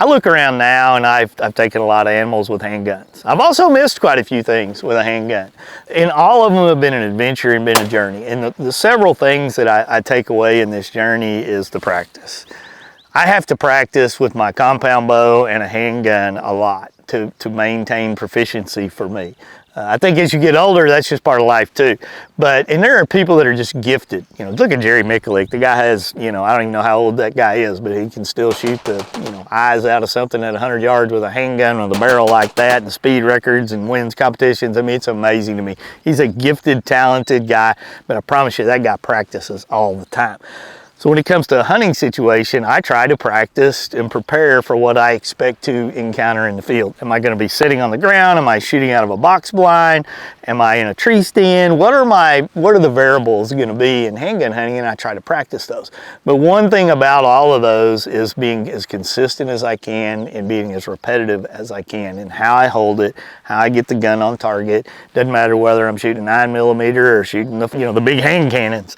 I look around now and I've taken a lot of animals with handguns. I've also missed quite a few things with a handgun. And all of them have been an adventure and been a journey. And the several things that I take away in this journey is the practice. I have to practice with my compound bow and a handgun a lot to maintain proficiency for me. I think as you get older, that's just part of life too. And there are people that are just gifted. You know, look at Jerry Mikulek. The guy has, you know, I don't even know how old that guy is, but he can still shoot the, you know, eyes out of something at 100 yards with a handgun with a barrel like that, and speed records and wins competitions. I mean, it's amazing to me. He's a gifted, talented guy, but I promise you that guy practices all the time. So when it comes to a hunting situation, I try to practice and prepare for what I expect to encounter in the field. Am I going to be sitting on the ground? Am I shooting out of a box blind? Am I in a tree stand? What are the variables going to be in handgun hunting? And I try to practice those. But one thing about all of those is being as consistent as I can and being as repetitive as I can in how I hold it, how I get the gun on target. Doesn't matter whether I'm shooting 9mm or shooting the big hand cannons.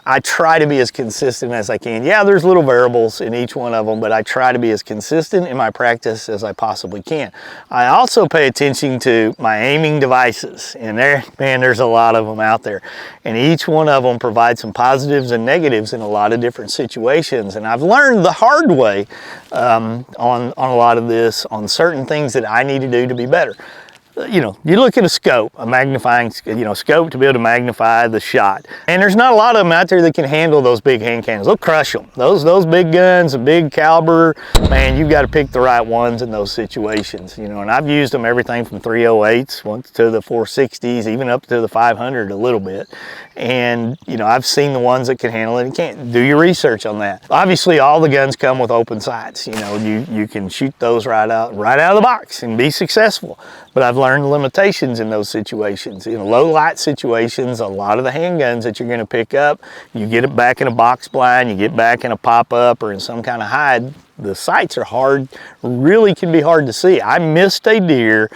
I try to be as consistent as I can. Yeah, there's little variables in each one of them, but I try to be as consistent in my practice as I possibly can. I also pay attention to my aiming devices, and there's a lot of them out there, and each one of them provides some positives and negatives in a lot of different situations. And I've learned the hard way on a lot of this, on certain things that I need to do to be better. You know, you look at a scope, a magnifying, scope to be able to magnify the shot. And there's not a lot of them out there that can handle those big hand cannons. They'll crush them. Those big guns, a big caliber, man, you've got to pick the right ones in those situations. You know, and I've used them everything from 308s to the 460s, even up to the 500 a little bit. And, you know, I've seen the ones that can handle it and can't. Do your research on that. Obviously, all the guns come with open sights. You know, you can shoot those right out of the box and be successful. But I've learned the limitations in those situations. In low light situations, a lot of the handguns that you're going to pick up, you get it back in a box blind, you get back in a pop-up or in some kind of hide, the sights are hard, really can be hard to see. I missed a deer.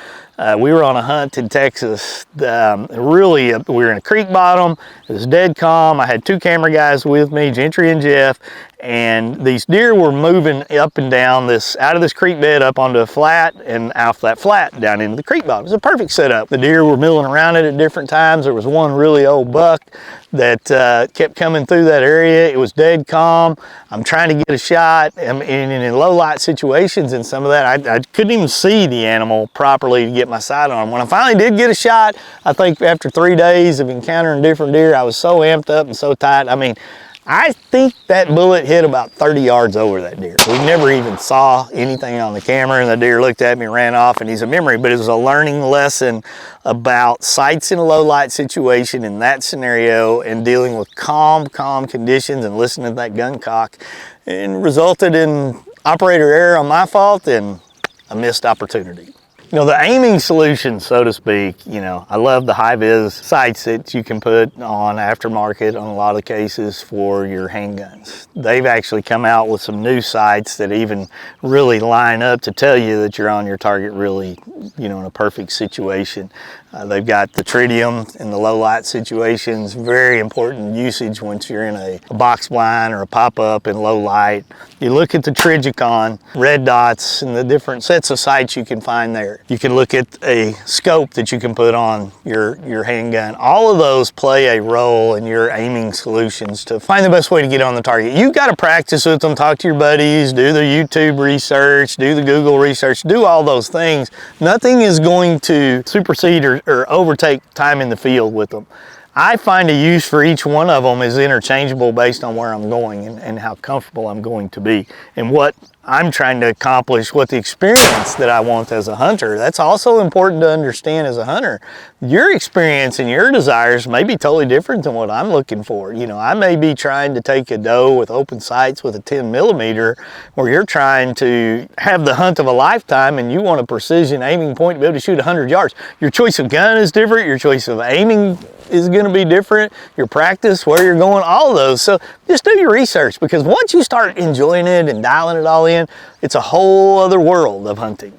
We were on a hunt in Texas. We were in a creek bottom. It was dead calm. I had two camera guys with me, Gentry and Jeff, and these deer were moving up and down out of this creek bed up onto a flat and off that flat down into the creek bottom. It was a perfect setup. The deer were milling around it at different times. There was one really old buck that kept coming through that area. It was dead calm. I'm trying to get a shot, and in low light situations and some of that, I couldn't even see the animal properly to get my sight on him. When I finally did get a shot, I think after 3 days of encountering different deer, I was so amped up and so tight. I mean, I think that bullet hit about 30 yards over that deer. We never even saw anything on the camera, and the deer looked at me, ran off, and he's a memory. But it was a learning lesson about sights in a low light situation in that scenario and dealing with calm conditions and listening to that gun cock, and resulted in operator error on my fault and a missed opportunity. You know, the aiming solution, so to speak, you know, I love the high-vis sights that you can put on aftermarket on a lot of cases for your handguns. They've actually come out with some new sights that even really line up to tell you that you're on your target really, you know, in a perfect situation. They've got the tritium in the low light situations, very important usage once you're in a box blind or a pop-up in low light. You look at the Trigicon, red dots, and the different sets of sights you can find there. You can look at a scope that you can put on your handgun. All of those play a role in your aiming solutions to find the best way to get on the target. You've got to practice with them, talk to your buddies, do the YouTube research, do the Google research, do all those things. Nothing is going to supersede or overtake time in the field with them. I find a use for each one of them is interchangeable based on where I'm going and how comfortable I'm going to be and what I'm trying to accomplish, what the experience that I want as a hunter. That's also important to understand as a hunter. Your experience and your desires may be totally different than what I'm looking for. You know, I may be trying to take a doe with open sights with a 10mm, where you're trying to have the hunt of a lifetime and you want a precision aiming point to be able to shoot 100 yards. Your choice of gun is different. Your choice of aiming is going to be different. Your practice, where you're going, all of those. So just do your research, because once you start enjoying it and dialing it all in, it's a whole other world of hunting.